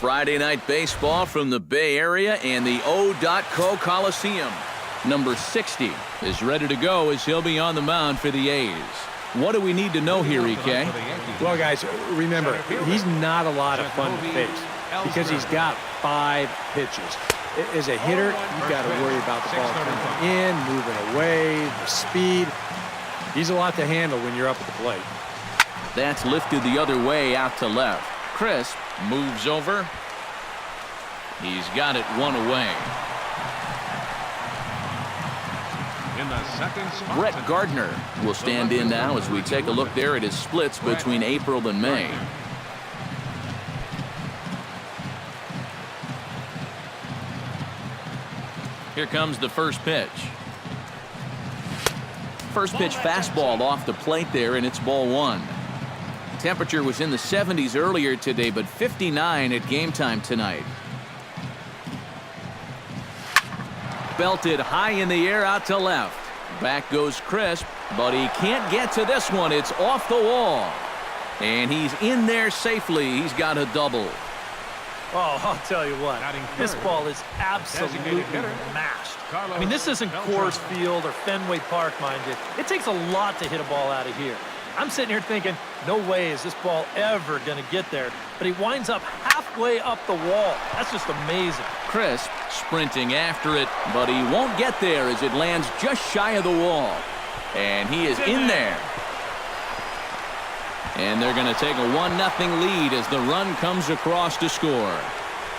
Friday night baseball from the Bay Area and the O.Co Coliseum. Number 60 is ready to go as he'll be on the mound for the A's. What do we need to know here, EK? Well, guys, remember, he's not a lot of fun to face because he's got 5 pitches. As a hitter, you've got to worry about the ball coming in, moving away, the speed. He's a lot to handle when you're up at the plate. That's lifted the other way out to left. Crisp moves over. He's got it 1 away. In the second spot, Brett Gardner will stand in now as we take a look there at his splits between April and May. Here comes the first pitch. First pitch fastball off the plate there, and it's ball 1. Temperature was in the 70s earlier today, but 59 at game time tonight. Belted high in the air out to left. Back goes Crisp, but he can't get to this one. It's off the wall. And he's in there safely. He's got a double. Oh, I'll tell you what, this ball is absolutely mashed. I mean, this isn't Coors Field or Fenway Park, mind you. It takes a lot to hit a ball out of here. I'm sitting here thinking, no way is this ball ever going to get there. But he winds up halfway up the wall. That's just amazing. Crisp sprinting after it, but he won't get there as it lands just shy of the wall. And he is in there. And they're going to take a 1-0 lead as the run comes across to score.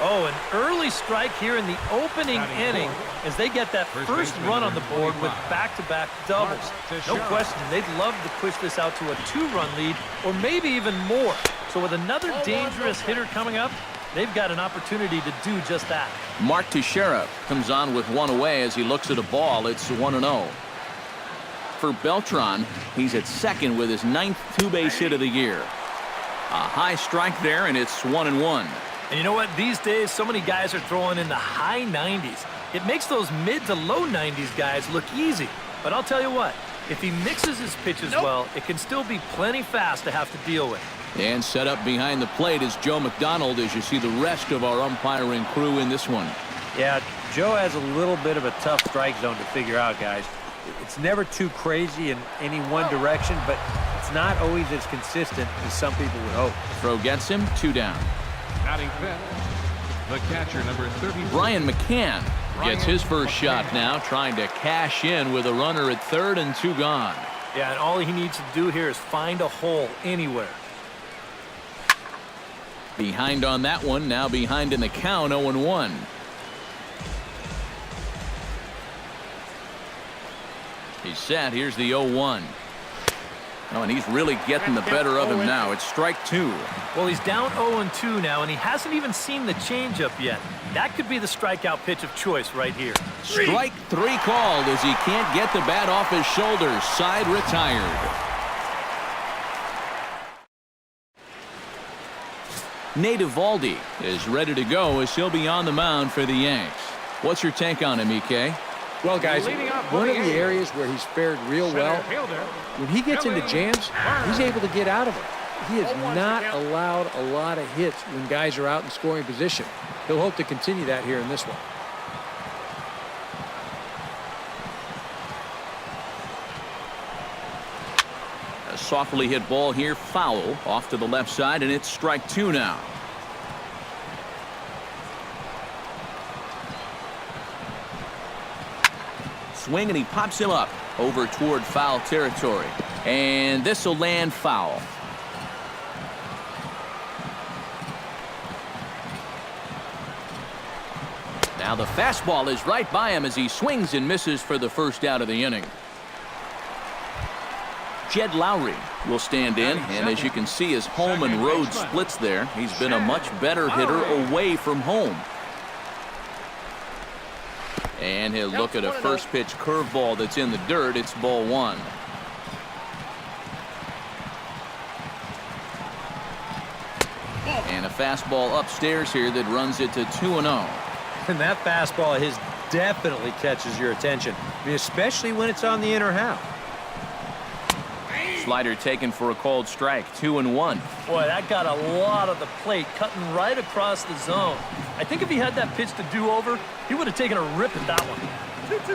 Oh, an early strike here in the opening inning as they get that first run on the board with back-to-back doubles. No question, they'd love to push this out to a 2-run lead or maybe even more. So with another dangerous hitter coming up, they've got an opportunity to do just that. Mark Teixeira comes on with 1 away as he looks at a ball. It's 1-0. For Beltran, he's at second with his 9th 2-base hit of the year. A high strike there, and it's 1-1. And you know what? These days, so many guys are throwing in the high 90s. It makes those mid to low 90s guys look easy. But I'll tell you what, if he mixes his pitches well, it can still be plenty fast to have to deal with. And set up behind the plate is Joe McDonald as you see the rest of our umpiring crew in this one. Yeah, Joe has a little bit of a tough strike zone to figure out, guys. It's never too crazy in any one direction, but it's not always as consistent as some people would hope. Throw gets him, 2 down. batting fifth, the catcher, number 30. Brian McCann gets his first shot now, trying to cash in with a runner at third and 2 gone. Yeah, and all he needs to do here is find a hole anywhere. Behind on that one, now behind in the count, 0-1. He's set. Here's the 0-1. Oh, and he's really getting the better of him now. It's strike 2. Well, he's down 0-2 now, and he hasn't even seen the changeup yet. That could be the strikeout pitch of choice right here. Strike 3 called as he can't get the bat off his shoulders. Side retired. Nate Eovaldi is ready to go as he'll be on the mound for the Yanks. What's your take on him, EK? Well, guys, one of the areas where he's fared real well, when he gets into jams, he's able to get out of them. He has not allowed a lot of hits when guys are out in scoring position. He'll hope to continue that here in this one. A softly hit ball here, foul, off to the left side, and it's strike 2 now. Swing, and he pops him up over toward foul territory. And this will land foul. Now the fastball is right by him as he swings and misses for the first out of the inning. Jed Lowry will stand in, and as you can see, his home and road splits there. He's been a much better hitter away from home. And he'll look at a first pitch curveball that's in the dirt. It's ball 1. And a fastball upstairs here that runs it to 2-0. And that fastball of his definitely catches your attention. I mean, especially when it's on the inner half. Slider taken for a called strike. 2-1. Boy, that got a lot of the plate, cutting right across the zone. I think if he had that pitch to do over, he would have taken a rip at that one.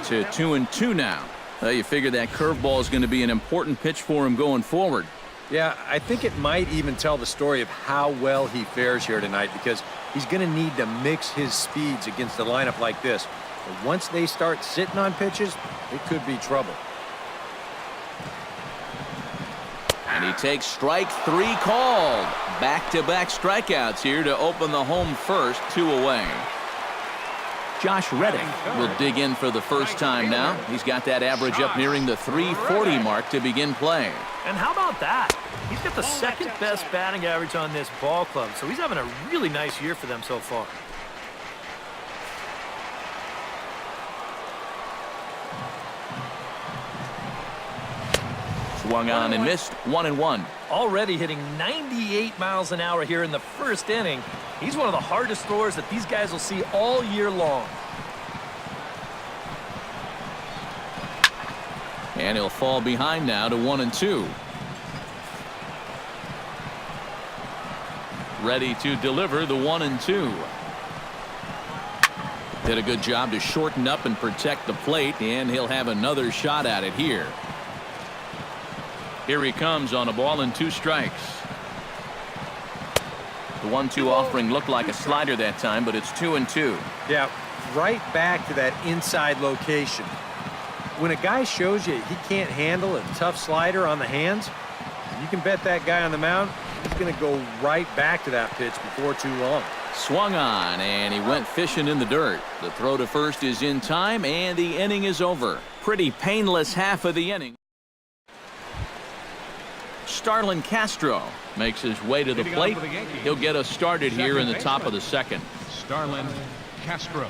To 2-2 now. You figure that curveball is going to be an important pitch for him going forward. Yeah, I think it might even tell the story of how well he fares here tonight, because he's going to need to mix his speeds against a lineup like this. But once they start sitting on pitches, it could be trouble. And he takes strike 3 called. Back-to-back strikeouts here to open the home first, 2 away. Josh Reddick will dig in for the first time now. He's got that average up nearing the 340 mark to begin play. And how about that? He's got the second best batting average on this ball club, so he's having a really nice year for them so far. Swung on and missed. 1-1. Already hitting 98 miles an hour here in the first inning. He's one of the hardest throwers that these guys will see all year long. And he'll fall behind now to 1-2. Ready to deliver the 1-2. Did a good job to shorten up and protect the plate, and he'll have another shot at it here. Here he comes on a ball and 2 strikes. The 1-2 offering looked like a slider that time, but it's 2-2. Yeah, right back to that inside location. When a guy shows you he can't handle a tough slider on the hands, you can bet that guy on the mound, he's going to go right back to that pitch before too long. Swung on, and he went fishing in the dirt. The throw to first is in time, and the inning is over. Pretty painless half of the inning. Starlin Castro makes his way to the plate. He'll get us started here in the top of the second. Starlin Castro.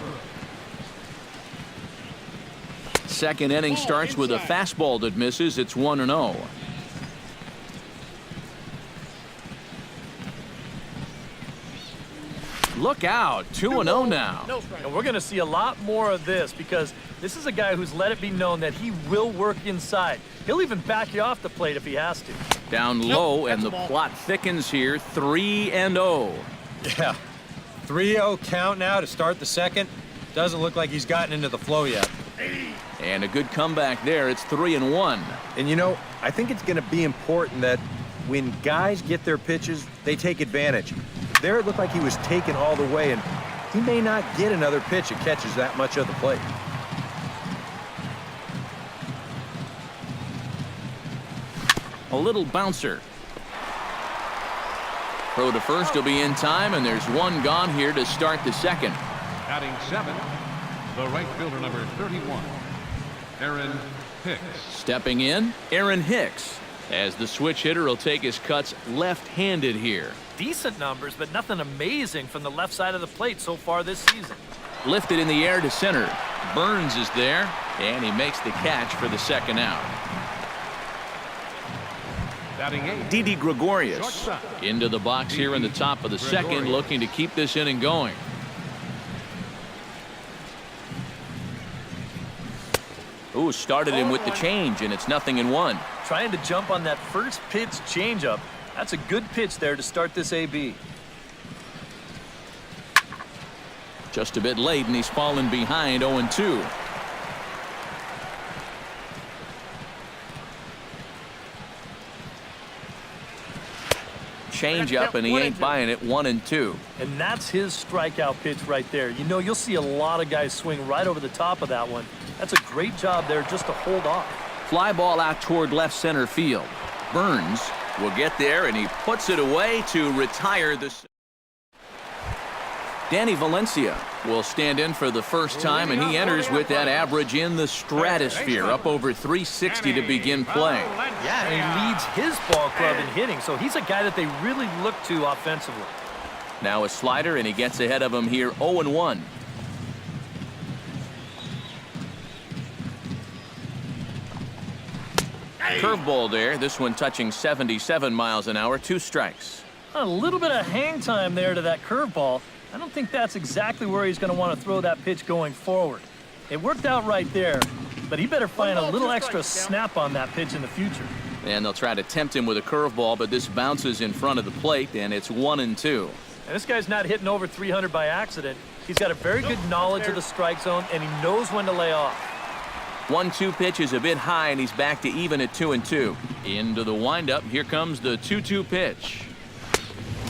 Second inning starts with a fastball that misses. It's 1-0. Look out, 2-0 now. And we're going to see a lot more of this, because this is a guy who's let it be known that he will work inside. He'll even back you off the plate if he has to. Down low, and the plot thickens here. 3-0. Yeah, 3-0 count now to start the second. Doesn't look like he's gotten into the flow yet. And a good comeback there. It's 3-1. And you know, I think it's going to be important that when guys get their pitches, they take advantage. There it looked like he was taken all the way, and he may not get another pitch that catches that much of the plate. A little bouncer. Throw to first will be in time, and there's one gone here to start the second. Batting 7, the right fielder number 31, Aaron Hicks. Stepping in, Aaron Hicks, as the switch hitter will take his cuts left-handed here. Decent numbers, but nothing amazing from the left side of the plate so far this season. Lifted in the air to center. Burns is there, and he makes the catch for the second out. Batting 8, Didi Gregorius into the box here in the top of the second, looking to keep this inning going. Ooh, started him with the change, and it's 0-1. Trying to jump on that first pitch changeup. That's a good pitch there to start this AB. Just a bit late, and he's fallen behind 0-2. Change up, and he ain't buying it. 1-2. And that's his strikeout pitch right there. You know, you'll see a lot of guys swing right over the top of that one. That's a great job there just to hold off. Fly ball out toward left center field. Burns will get there, and he puts it away to retire the. Danny Valencia will stand in for the first time, and he enters with that average in the stratosphere, up over 360 to begin play. Yeah, and he leads his ball club in hitting, so he's a guy that they really look to offensively. Now a slider, and he gets ahead of him here. 0-1. Curveball there. This one touching 77 miles an hour. 2 strikes. A little bit of hang time there to that curveball. I don't think that's exactly where he's going to want to throw that pitch going forward. It worked out right there, but he better find a little extra snap on that pitch in the future. And they'll try to tempt him with a curveball, but this bounces in front of the plate, and it's 1-2. And this guy's not hitting over 300 by accident. He's got a very good knowledge of the strike zone, and he knows when to lay off. 1-2 pitch is a bit high, and he's back to even at 2-2. Into the windup. Here comes the 2-2 pitch.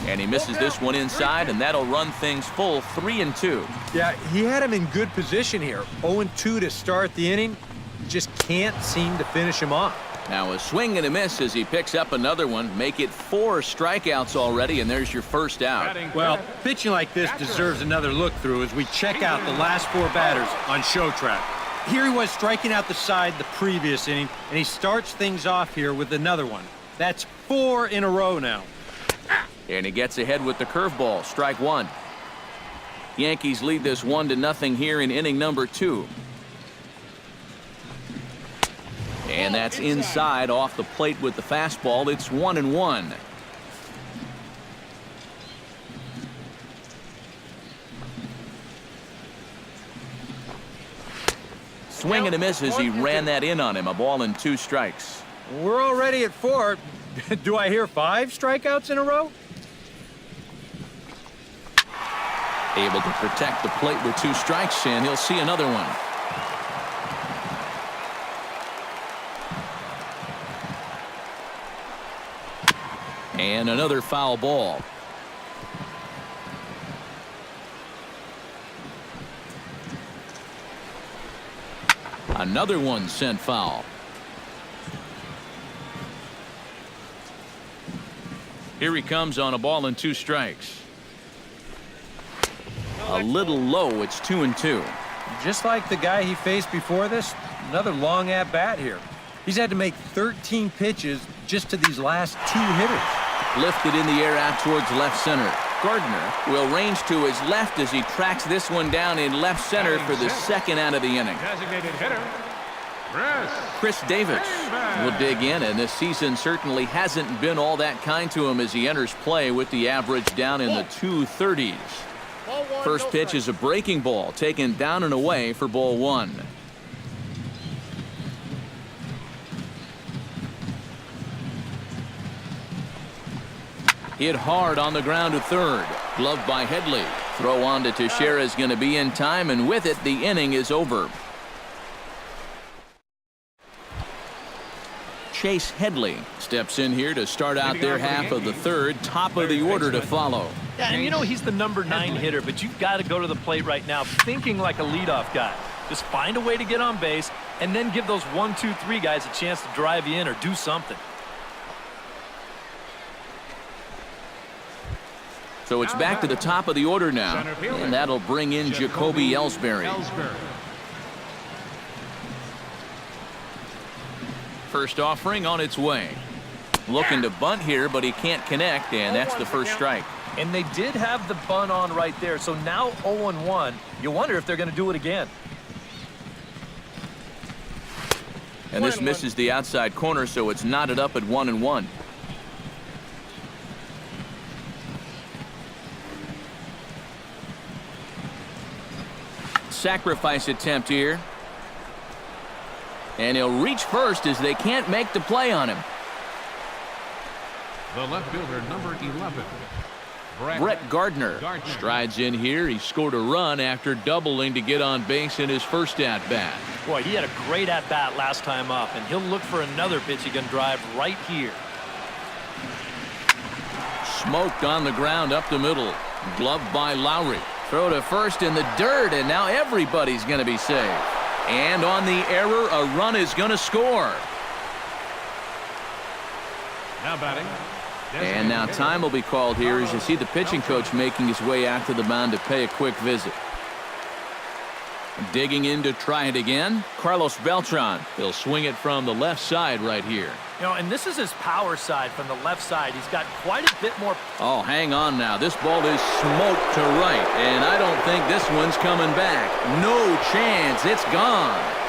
And he misses this one inside, and that'll run things full 3-2. Yeah, he had him in good position here. 0-2 to start the inning. Just can't seem to finish him off. Now a swing and a miss as he picks up another one. Make it 4 strikeouts already, and there's your first out. Well, pitching like this deserves another look through as we check out the last 4 batters on show track. Here he was striking out the side the previous inning, and he starts things off here with another one. That's 4 in a row now. And he gets ahead with the curveball. Strike 1. Yankees lead this 1-0 here in inning number 2. And that's inside off the plate with the fastball. It's 1-1. Swing and a miss as he ran that in on him. A ball and 2 strikes. We're already at 4. Do I hear 5 strikeouts in a row? Able to protect the plate with 2 strikes, and he'll see another one. And another foul ball. Another one sent foul. Here he comes on a ball and 2 strikes. A little low. It's 2-2. Just like the guy he faced before this, another long at-bat here. He's had to make 13 pitches just to these last 2 hitters. Lifted in the air out towards left center. Gardner will range to his left as he tracks this one down in left center for the second out of the inning. Designated hitter, Chris Davis will dig in, and this season certainly hasn't been all that kind to him as he enters play with the average down in the 230s. First pitch is a breaking ball taken down and away for ball 1. Hit hard on the ground to third. Gloved by Headley. Throw on to Teixeira is going to be in time, and with it, the inning is over. Chase Headley steps in here to start out their half of the third. Top of the order to follow. Yeah, and you know he's the number 9 hitter, but you've got to go to the plate right now thinking like a leadoff guy. Just find a way to get on base, and then give those 1, 2, 3 guys a chance to drive you in or do something. So it's back to the top of the order now, and that'll bring in Jacoby Ellsbury. First offering on its way. Looking to bunt here, but he can't connect, and that's the first strike. And they did have the bunt on right there, so now 0-1. You wonder if they're going to do it again. And this misses the outside corner, so it's knotted up at 1-1. Sacrifice attempt here. And he'll reach first as they can't make the play on him. the left fielder, number 11. Brett Gardner strides in here. He scored a run after doubling to get on base in his first at-bat. Boy, he had a great at-bat last time up, and he'll look for another pitch he can drive right here. Smoked on the ground up the middle. Gloved by Lowry. Throw to first in the dirt, and now everybody's going to be safe. And on the error, a run is going to score. Now batting. And now time will be called here as you see the pitching coach making his way out to the mound to pay a quick visit. Digging in to try it again, Carlos Beltran. He'll swing it from the left side right here. You know, and this is his power side from the left side. He's got quite a bit more. Oh, hang on now. This ball is smoked to right, and I don't think this one's coming back. No chance. It's gone.